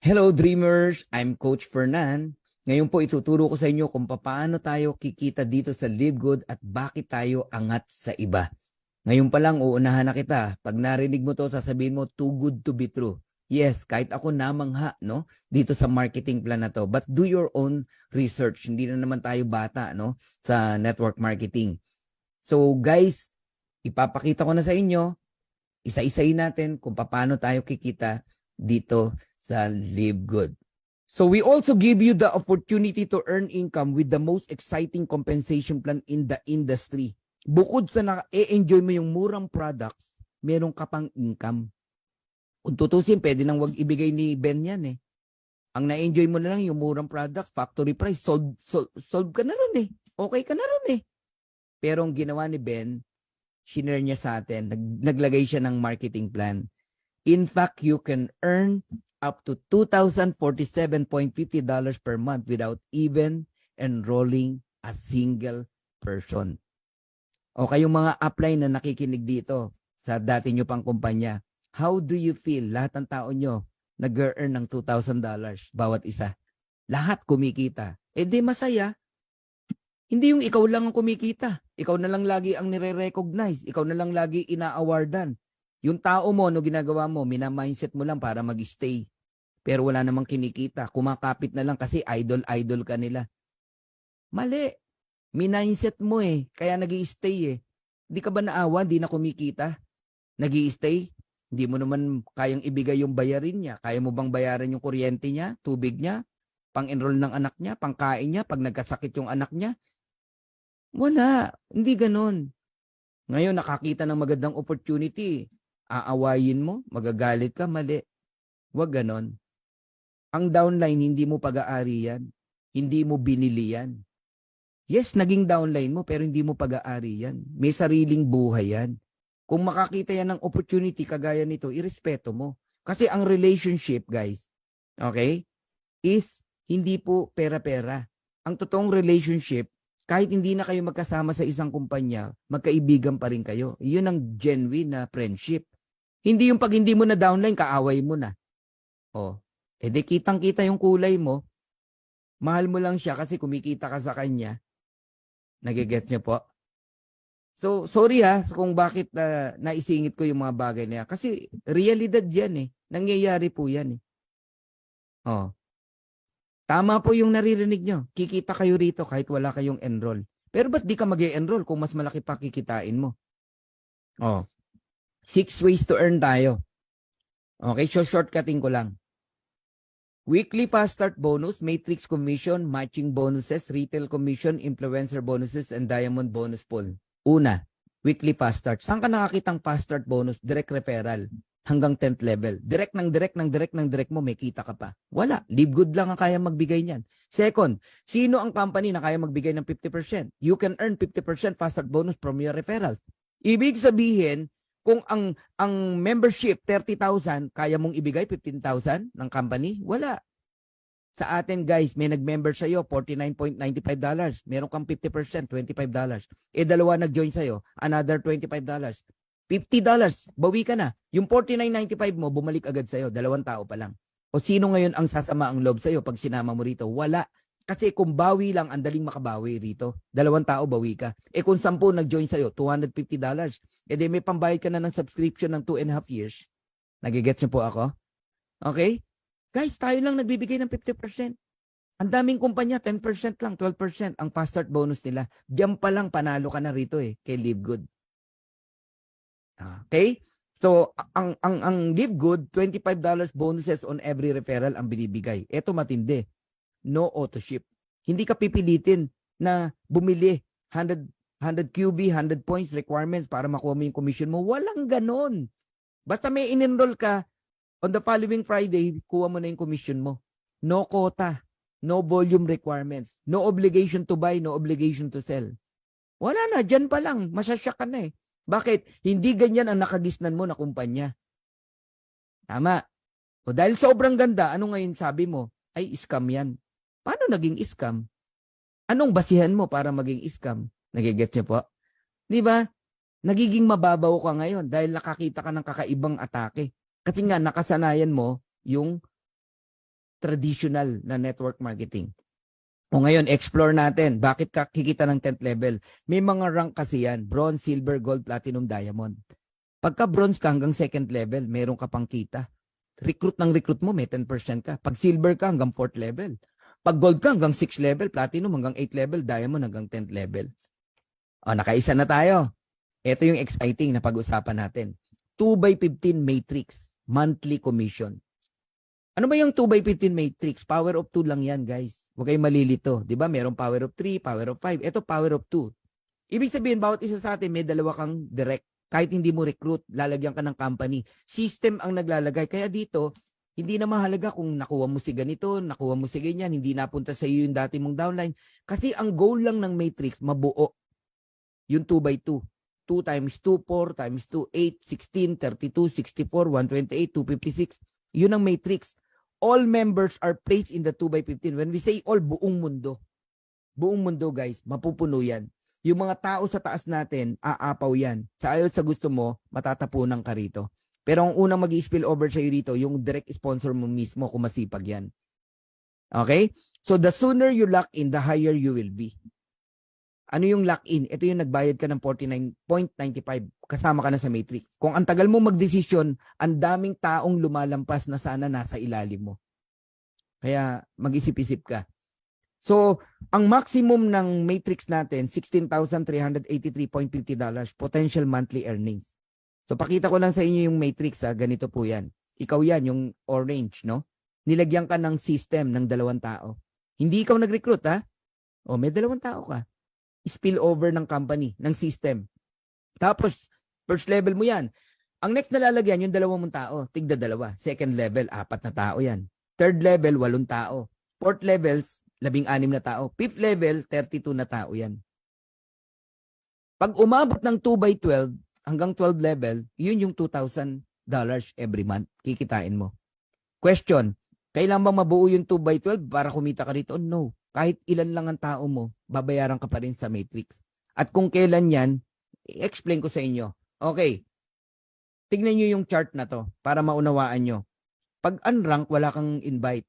Hello Dreamers! I'm Coach Fernan. Ngayon po ituturo ko sa inyo kung paano tayo kikita dito sa Live Good at bakit tayo angat sa iba. Ngayon pa lang uunahan na kita. Pag narinig mo to, sasabihin mo too good to be true. Yes, kahit ako namangha no, dito sa marketing plan na to. But do your own research. Hindi na naman tayo bata no, sa network marketing. So guys, ipapakita ko na sa inyo, isa-isayin natin kung paano tayo kikita dito sa Live Good. So we also give you the opportunity to earn income with the most exciting compensation plan in the industry. Bukod sa na-enjoy mo yung murang products, meron ka pang income. Kung tutusin, pwede nang wag ibigay ni Ben yan eh. Ang na-enjoy mo na lang yung murang product, factory price, solve ka na rin eh. Okay ka na rin eh. Pero ang ginawa ni Ben, shinare niya sa atin, naglagay siya ng marketing plan. In fact, you can earn up to $2,047.50 per month without even enrolling a single person. O kayong mga upline na nakikinig dito sa dati nyo pang kumpanya, how do you feel? Lahat ng tao nyo nag-earn ng $2,000 bawat isa. Lahat kumikita. Eh di masaya. Hindi yung ikaw lang ang kumikita. Ikaw na lang lagi ang nire-recognize. Ikaw na lang lagi ina-awardan. Yung tao mo, no ginagawa mo, mina-mindset mo lang para mag-stay. Pero wala namang kinikita. Kumakapit na lang kasi idol-idol ka nila. Mali. Mindset mo eh. Kaya nag-i-stay eh. Di ka ba naawa? Di na kumikita? Nag-i-stay? Hindi mo naman kayang ibigay yung bayarin niya. Kaya mo bang bayaran yung kuryente niya, tubig niya, pang-enroll ng anak niya, pang-kain niya, pag nagkasakit yung anak niya? Wala. Hindi ganon. Ngayon, nakakita ng magandang opportunity. Aawayin mo, magagalit ka, mali. Huwag ganon. Ang downline, hindi mo pag-aari yan. Hindi mo binili yan. Yes, naging downline mo, pero hindi mo pag-aari yan. May sariling buhay yan. Kung makakita yan ng opportunity kagaya nito, irespeto mo. Kasi ang relationship, guys, okay, is hindi po pera-pera. Ang totoong relationship, kahit hindi na kayo magkasama sa isang kumpanya, magkaibigan pa rin kayo. Yun ang genuine na friendship. Hindi yung pag hindi mo na downline, kaaway mo na. Oh, edi kitang-kita yung kulay mo, mahal mo lang siya kasi kumikita ka sa kanya. Nagigets niyo po? So, sorry ha kung bakit naisingit ko yung mga bagay na yan. Kasi realidad yan eh. Nangyayari po yan eh. Oh. Tama po yung naririnig nyo. Kikita kayo rito kahit wala kayong enroll. Pero ba't di ka mag-e-enroll kung mas malaki pa kikitain mo? Oh. 6 ways to earn tayo. Okay, so shortcutting ko lang. Weekly fast start bonus, matrix commission, matching bonuses, retail commission, influencer bonuses, and diamond bonus pool. Una, weekly fast start. Saan ka nakakitang fast start bonus? Direct referral hanggang 10th level. Direct mo, may kita ka pa. Wala. Live Good lang ang kaya magbigay niyan. Second, sino ang company na kaya magbigay ng 50%? You can earn 50% fast start bonus from your referrals. Ibig sabihin, kung ang membership 30,000, kaya mong ibigay 15,000 ng company? Wala. Sa atin guys, may nag-member sa iyo $49.95. Meron kang 50%, $25. Eh dalawa nag-join sa iyo, another $25. $50, bawi ka na. Yung $49.95 mo, bumalik agad sa iyo, dalawang tao pa lang. O sino ngayon ang sasama ang loob sa iyo pag sinama mo rito? Wala. Kasi kung bawi lang, ang daling makabawi rito. Dalawang tao, bawi ka. Eh kung 10 nag-join sa'yo, $250. Eh di may pambayad ka na ng subscription ng 2.5 years. Nagigets niyo po ako? Okay? Guys, tayo lang nagbibigay ng 50%. Ang daming kumpanya, 10% lang, 12% ang fast start bonus nila. Diyan pa lang, panalo ka na rito eh, kay Live Good. Okay? So, ang Live Good, $25 bonuses on every referral ang binibigay. Ito matindi. No auto ship. Hindi ka pipilitin na bumili 100 QB, 100 points requirements para makuha mo yung commission mo. Walang ganon. Basta may in-enroll ka, on the following Friday, kuha mo na yung commission mo. No quota, no volume requirements, no obligation to buy, no obligation to sell. Wala na, dyan pa lang, masyasyak ka na eh. Bakit? Hindi ganyan ang nakagisnan mo na kumpanya. Tama. O dahil sobrang ganda, ano ngayon sabi mo? Ay, scam yan. Paano naging scam? Anong basihan mo para maging scam? Nagigets niyo po? Di ba? Nagiging mababaw ka ngayon dahil nakakita ka ng kakaibang atake. Kasi nga, nakasanayan mo yung traditional na network marketing. O ngayon, explore natin. Bakit ka kikita ng 10th level? May mga rank kasi yan. Bronze, silver, gold, platinum, diamond. Pagka bronze ka hanggang 2nd level, meron ka pang kita. Recruit mo, may 10% ka. Pag silver ka hanggang 4th level. Pag gold ka hanggang 6th level, platinum hanggang 8th level, diamond hanggang 10th level. O, nakaisa na tayo. Ito yung exciting na pag-usapan natin. 2x15 matrix, monthly commission. Ano ba yung 2x15 matrix? Power of 2 lang yan, guys. Huwag kayong malilito. Di ba? Merong power of 3, power of 5. Ito, power of 2. Ibig sabihin, bawat isa sa atin, may dalawa kang direct. Kahit hindi mo recruit, lalagyan ka ng company. System ang naglalagay. Kaya dito, hindi na mahalaga kung nakuha mo si ganito, nakuha mo si ganyan, hindi napunta sa iyo yung dati mong downline. Kasi ang goal lang ng matrix, mabuo. Yung 2x2. 2 times 2, 4 times 2, 8, 16, 32, 64, 128, 256. Yun ang matrix. All members are placed in the 2x15. When we say all, buong mundo. Buong mundo, guys, mapupuno yan. Yung mga tao sa taas natin, aapaw yan. Sa ayot sa gusto mo, matatapunan ka rito. Pero ang unang mag-i-spill over sa'yo rito, yung direct sponsor mo mismo, kung masipag yan. Okay? So the sooner you lock in, the higher you will be. Ano yung lock-in? Ito yung nagbayad ka ng 49.95. Kasama ka na sa matrix. Kung ang tagal mo magdesisyon, ang daming taong lumalampas na sana nasa ilalim mo. Kaya mag-isip-isip ka. So, ang maximum ng matrix natin, $16,383.50 potential monthly earnings. So, pakita ko lang sa inyo yung matrix. Ganito po yan. Ikaw yan, yung orange, no? Nilagyan ka ng system ng 2 tao. Hindi ikaw nag-recruit, ha? O, may 2 tao ka. Spill over ng company, ng system. Tapos, first level mo yan. Ang next na lalagyan, yung 2 mong tao, tigda 2. Second level, 4 na tao yan. Third level, 8 tao. Fourth level, 16 na tao. Fifth level, 32 na tao yan. Pag umabot ng 2x12 hanggang 12 level, yun yung $2,000 every month. Kikitain mo. Question, kailan bang mabuo yung 2x12 para kumita ka rito? No. Kahit ilan lang ang tao mo, babayaran ka pa rin sa matrix. At kung kailan yan, i-explain ko sa inyo. Okay. Tignan nyo yung chart na to para maunawaan nyo. Pag unrank, wala kang invite.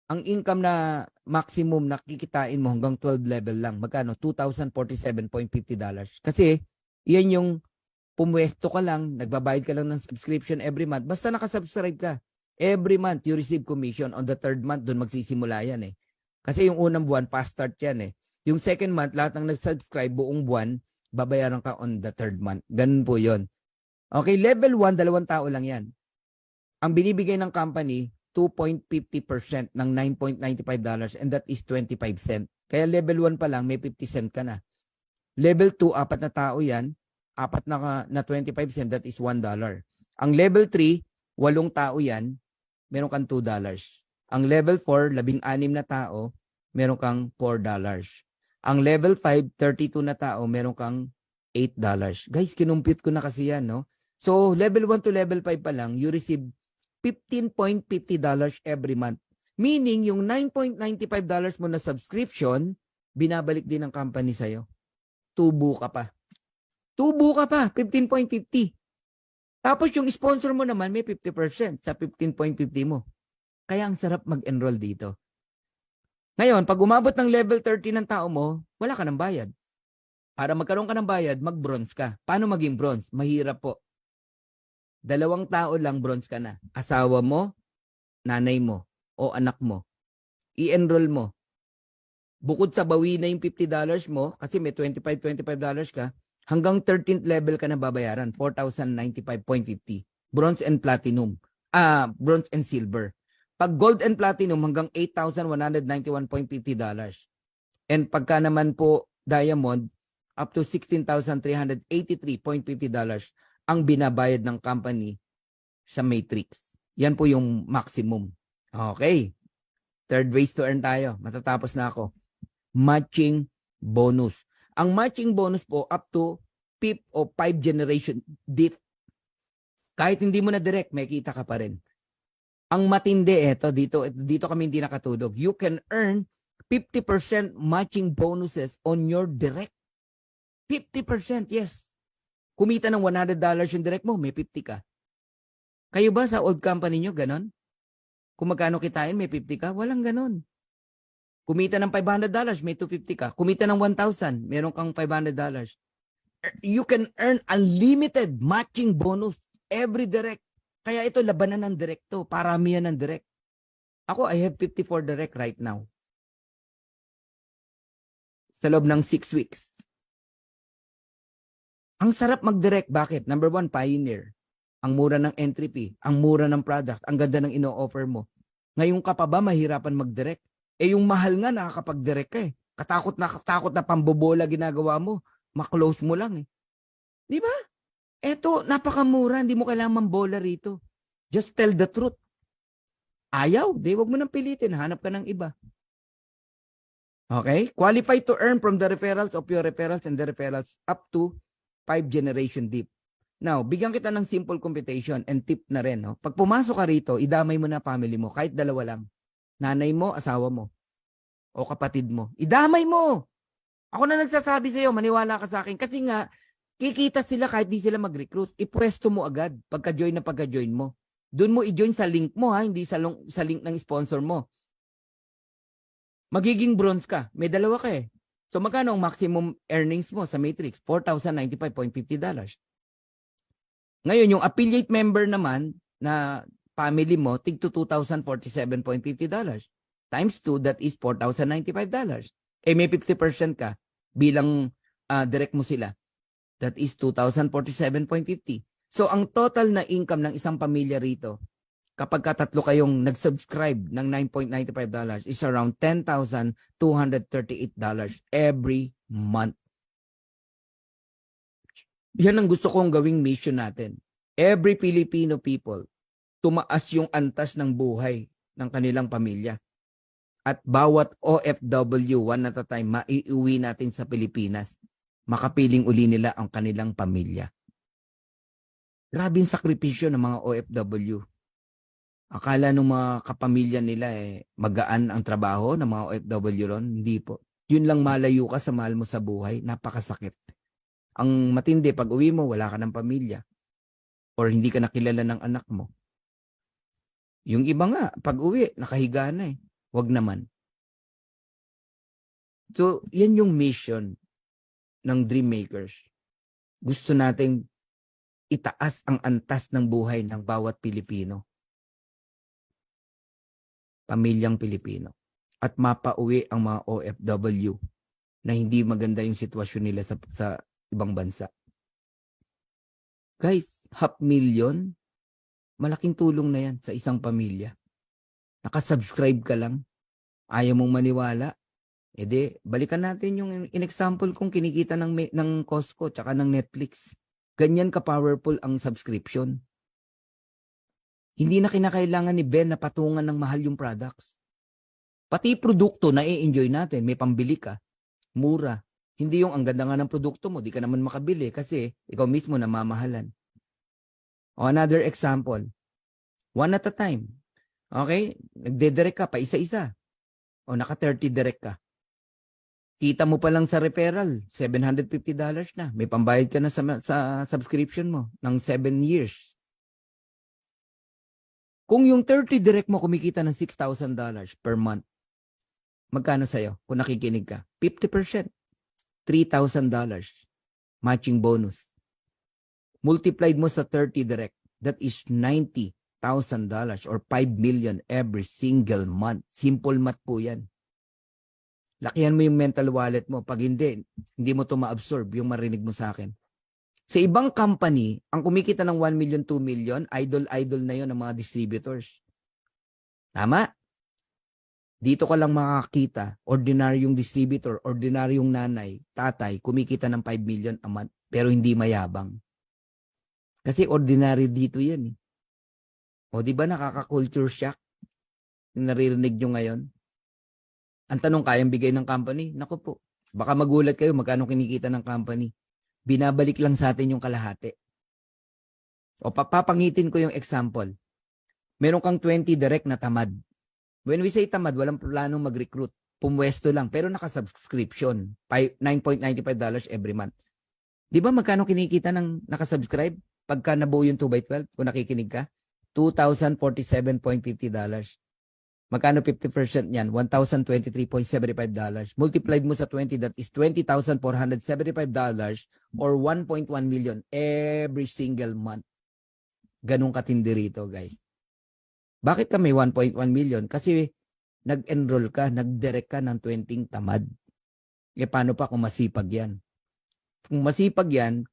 Ang income na maximum na kikitain mo hanggang 12 level lang. Magkano? $2,047.50. Kasi, yan yung pumwesto ka lang, nagbabayad ka lang ng subscription every month. Basta nakasubscribe ka. Every month, you receive commission. On the 3rd month, doon magsisimula yan eh. Kasi yung unang buwan, fast start yan eh. Yung 2nd month, lahat ng nag-subscribe buong buwan, babayaran ka on the 3rd month. Ganun po yon. Okay, level 1, 2 tao lang yan. Ang binibigay ng company, 2.50% ng $9.95 and that is 25 cent. Kaya level 1 pa lang, may 50 cent ka na. Level 2, 4 na tao yan, 4 na 25 cent, that is $1. Ang level 3, 8 tao yan, meron kang $2. Ang level 4, 16 na tao, meron kang $4. Ang level 5, 32 na tao, meron kang $8. Guys, kinumpute ko na kasi yan, no? So, level 1 to level 5 pa lang, you receive $15.50 every month. Meaning, yung $9.95 mo na subscription, binabalik din ng company sa'yo. Tubo ka pa. Tubo ka pa, 15.50. Tapos yung sponsor mo naman, may 50% sa 15.50 mo. Kaya ang sarap mag-enroll dito. Ngayon, pag umabot ng level 30 ng tao mo, wala ka ng bayad. Para magkaroon ka ng bayad, mag-bronze ka. Paano maging bronze? Mahirap po. 2 tao lang bronze ka na. Asawa mo, nanay mo, o anak mo. I-enroll mo. Bukod sa bawi na yung $50 mo, kasi may $25 ka, hanggang 13th level ka na babayaran, $4,095.50. Bronze and platinum. Bronze and silver. Pag gold and platinum, hanggang $8,191.50. And pagka naman po diamond, up to $16,383.50 ang binabayad ng company sa matrix. Yan po yung maximum. Okay. Third ways to earn tayo. Matatapos na ako. Matching bonus. Ang matching bonus po up to 5th o 5 generation diff. Kahit hindi mo na direct, may kita ka pa rin. Ang matindi, dito kami hindi nakatulog. You can earn 50% matching bonuses on your direct. 50%, yes. Kumita ng $100 yung direct mo, may 50 ka. Kayo ba sa old company nyo, ganon? Kung magkano kitain, may 50 ka. Walang ganun. Kumita ng $500, may 250 ka. Kumita ng 1,000, meron kang $500. You can earn unlimited matching bonus every direct. Kaya ito, labanan ng direct to. Paramihan ng direct. Ako, I have 54 direct right now. Sa loob ng 6 weeks. Ang sarap mag-direct. Bakit? Number 1, pioneer. Ang mura ng entry fee. Ang mura ng product. Ang ganda ng ino-offer mo. Ngayon ka pa ba mahirapan mag-direct? Yung mahal nga, nakakapag-direct ka eh. Katakot na pambobola ginagawa mo. Ma-close mo lang eh. Di ba? Eto, napakamura. Hindi mo kailangan mambola rito. Just tell the truth. Ayaw. Di, wag mo nang pilitin. Hanap ka ng iba. Okay? Qualify to earn from the referrals of your referrals and the referrals up to 5 generation deep. Now, bigyan kita ng simple computation and tip na rin. No? Pag pumasok ka rito, idamay mo na family mo. Kahit dalawa lang. Nanay mo, asawa mo. O kapatid mo. Idamay mo! Ako na nagsasabi sa'yo, maniwala ka sa akin. Kasi nga, kikita sila kahit di sila mag-recruit. Ipwesto mo agad pagka-join na pagka-join mo. Doon mo i-join sa link mo, ha? Hindi sa link ng sponsor mo. Magiging bronze ka. May dalawa ka eh. So magkano ang maximum earnings mo sa Matrix? $4,095.50. Ngayon, yung affiliate member naman na family mo, tig to $2,047.50. Times 2, that is $4,095. May 50% ka bilang direct mo sila. That is $2,047.50. So, ang total na income ng isang pamilya rito, kapag katatlo kayong nag-subscribe ng $9.95 is around $10,238 every month. Yan ang gusto kong gawing mission natin. Every Filipino people, tumaas yung antas ng buhay ng kanilang pamilya. At bawat OFW, one at a time, maiuwi natin sa Pilipinas. Makapiling uli nila ang kanilang pamilya. Grabe yung sakripisyo ng mga OFW. Akala ng mga kapamilya nila magaan ang trabaho ng mga OFW ron. Hindi po. Yun lang malayo ka sa mahal mo sa buhay. Napakasakit. Ang matindi, pag uwi mo, wala ka ng pamilya. Or hindi ka nakilala ng anak mo. Yung iba nga, pag uwi, nakahiga na eh. Wag naman. So, yan yung mission ng Dream Makers. Gusto nating itaas ang antas ng buhay ng bawat Pilipino. Pamilyang Pilipino. At mapauwi ang mga OFW na hindi maganda yung sitwasyon nila sa ibang bansa. Guys, 500,000, malaking tulong na yan sa isang pamilya. Nakasubscribe ka lang, ayaw mong maniwala, balikan natin yung in-example kong kinikita ng Costco tsaka ng Netflix. Ganyan ka-powerful ang subscription. Hindi na kinakailangan ni Ben na patungan ng mahal yung products. Pati produkto na i-enjoy natin, may pambili ka, mura. Hindi yung ang ganda nga ng produkto mo, di ka naman makabili kasi ikaw mismo namamahalan. O another example, one at a time. Okay? Nagde-direct ka pa isa-isa. O naka-30 direct ka. Kita mo pa lang sa referral, $750 na. May pambayad ka na sa subscription mo ng 7 years. Kung yung 30 direct mo kumikita ng $6,000 per month, magkano sa'yo kung nakikinig ka? 50%. $3,000 matching bonus. Multiplied mo sa 30 direct, that is $90,000 or 5 million every single month. Simple math po yan. Lakihan mo yung mental wallet mo. Pag hindi mo ito ma-absorb yung marinig mo sa akin. Sa ibang company, ang kumikita ng 1 million, 2 million, idol na yon ng mga distributors. Tama? Dito ka lang makakita, ordinaryong distributor, ordinaryong nanay, tatay, kumikita ng 5 million a month, pero hindi mayabang. Kasi ordinary dito yan. O di ba nakaka-culture shock? Yung naririnig nyo ngayon? Ang tanong, kayang bigay ng company? Naku po, baka magulat kayo magkano kinikita ng company. Binabalik lang sa atin yung kalahati. O papangitin ko yung example. Meron kang 20 direct na tamad. When we say tamad, walang planong mag-recruit. Pumwesto lang, pero naka-subscription. $9.95 every month. Di ba magkano kinikita ng nakasubscribe? Pagka nabuo yung 2x12, kung nakikinig ka, $2,047.50. Magkano 50% niyan? $1,023.75. Multiplied mo sa 20, that is $20,475 or 1.1 million every single month. Ganun katindi rito, guys. Bakit ka may 1.1 million? Kasi nag-enroll ka, nag-direct ka ng 20 tamad. E paano pa kung masipag yan? Kung masipag yan,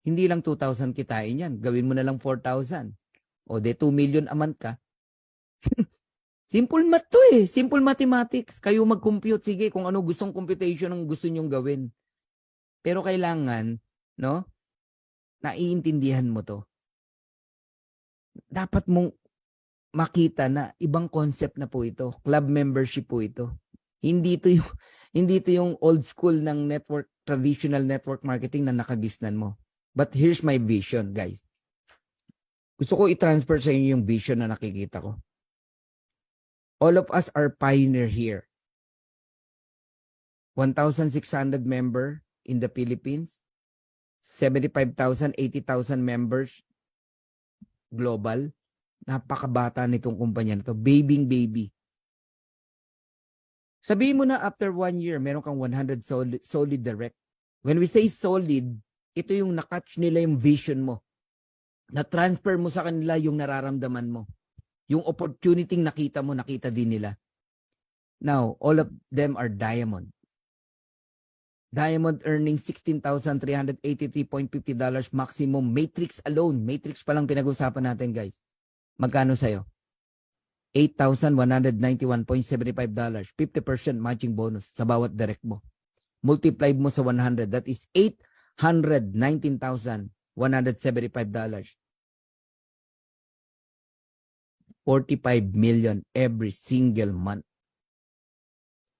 hindi lang 2,000 kitain yan. Gawin mo na lang 4,000. O de 2 million a month ka. Simple math to eh. Simple mathematics. Kayo mag-compute. Sige, kung ano gustong computation ang gusto nyong gawin. Pero kailangan, no? Naiintindihan mo to. Dapat mong makita na ibang concept na po ito. Club membership po ito. Hindi to yung old school ng network, traditional network marketing na nakagisnan mo. But here's my vision, guys. Gusto ko i-transfer sa inyo yung vision na nakikita ko. All of us are pioneer here. 1,600 member in the Philippines. 75,000, 80,000 members global. Napakabata nitong kumpanya na to. Baby. Sabihin mo na after 1 year, meron kang 100 solid direct. When we say solid, ito yung nakatch nila yung vision mo. Na-transfer mo sa kanila yung nararamdaman mo. Yung opportunity nakita mo, nakita din nila. Now, all of them are diamond. Diamond earning $16,383.50 maximum. Matrix alone. Matrix pa lang pinag-usapan natin, guys. Magkano sa'yo? $8,191.75. 50% matching bonus sa bawat direct mo. Multiplied mo sa 100. That is $819,175. 45 million every single month.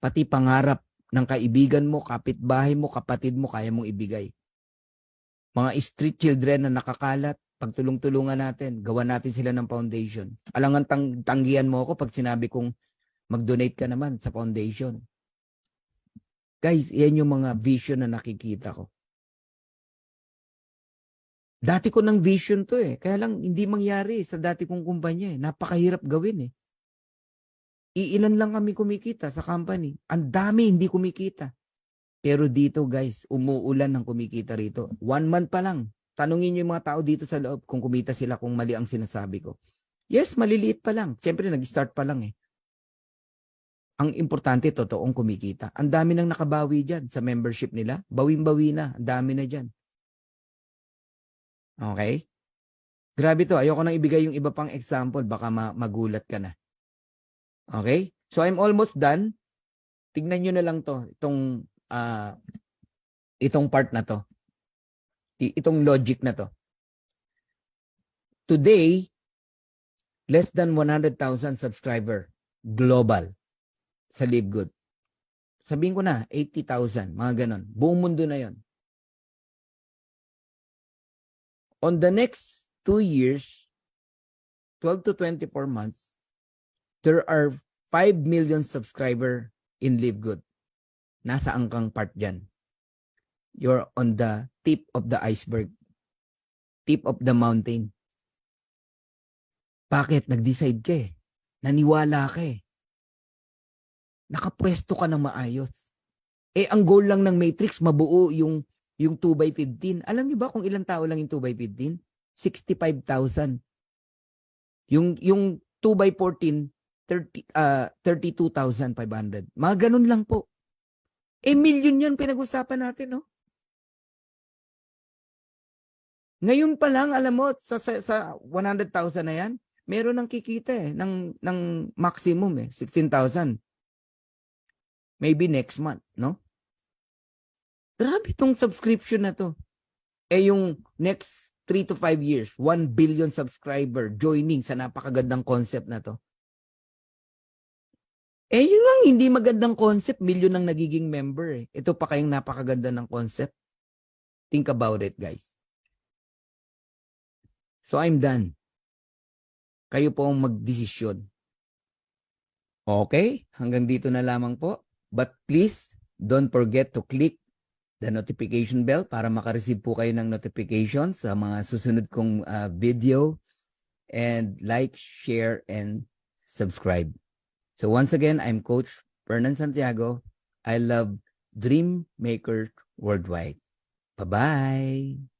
Pati pangarap ng kaibigan mo, kapitbahay mo, kapatid mo, kaya mong ibigay. Mga street children na nakakalat, pagtulong-tulungan natin, gawa natin sila ng foundation. Alangan tanggihan mo ako pag sinabi kong mag-donate ka naman sa foundation. Guys, yan yung mga vision na nakikita ko. Dati ko ng vision to eh. Kaya lang hindi mangyari sa dati kong kumpanya eh. Napakahirap gawin eh. Iilan lang kami kumikita sa company. Ang dami hindi kumikita. Pero dito guys, umuulan ng kumikita rito. 1 month pa lang. Tanungin niyo yung mga tao dito sa loob kung kumita sila kung mali ang sinasabi ko. Yes, maliliit pa lang. Siyempre nag-start pa lang eh. Ang importante, totoong kumikita. Ang dami nang nakabawi dyan sa membership nila. Bawing-bawi na. Ang dami na dyan. Okay? Grabe to. Ayoko nang ibigay yung iba pang example. Baka magulat ka na. Okay? So, I'm almost done. Tignan nyo na lang to. Itong part na to. Itong logic na to. Today, less than 100,000 subscriber global sa LiveGood. Sabihin ko na, 80,000. Mga ganon. Buong mundo na yon. On the next 2 years, 12 to 24 months, there are 5 million subscriber in LiveGood. Nasaan kang part dyan? You're on the tip of the iceberg. Tip of the mountain. Bakit? Nag-decide ka eh. Naniwala ka eh. Nakapwesto ka ng maayos. Eh, ang goal lang ng Matrix, mabuo yung 2x15. Alam niyo ba kung ilang tao lang yung 2x15? 65,000. Yung 2x14, 32,500. Mga ganun lang po. Eh, million yan pinag-usapan natin, no? Ngayon pa lang, alam mo, sa 100,000 na yan, meron nang kikita eh, ng maximum eh, 16,000. Maybe next month, no? Grabe itong subscription na to. Eh yung next 3 to 5 years, 1 billion subscriber joining sa napakagandang concept na to. Eh yun lang, hindi magandang concept, million ang nagiging member eh. Ito pa kayong napakaganda ng concept. Think about it, guys. So I'm done. Kayo po ang magdesisyon. Okay? Hanggang dito na lamang po. But please, don't forget to click the notification bell para makareceive po kayo ng notification sa mga susunod kong video. And like, share, and subscribe. So once again, I'm Coach Fernan Santiago. I love Dream Maker Worldwide. Bye-bye.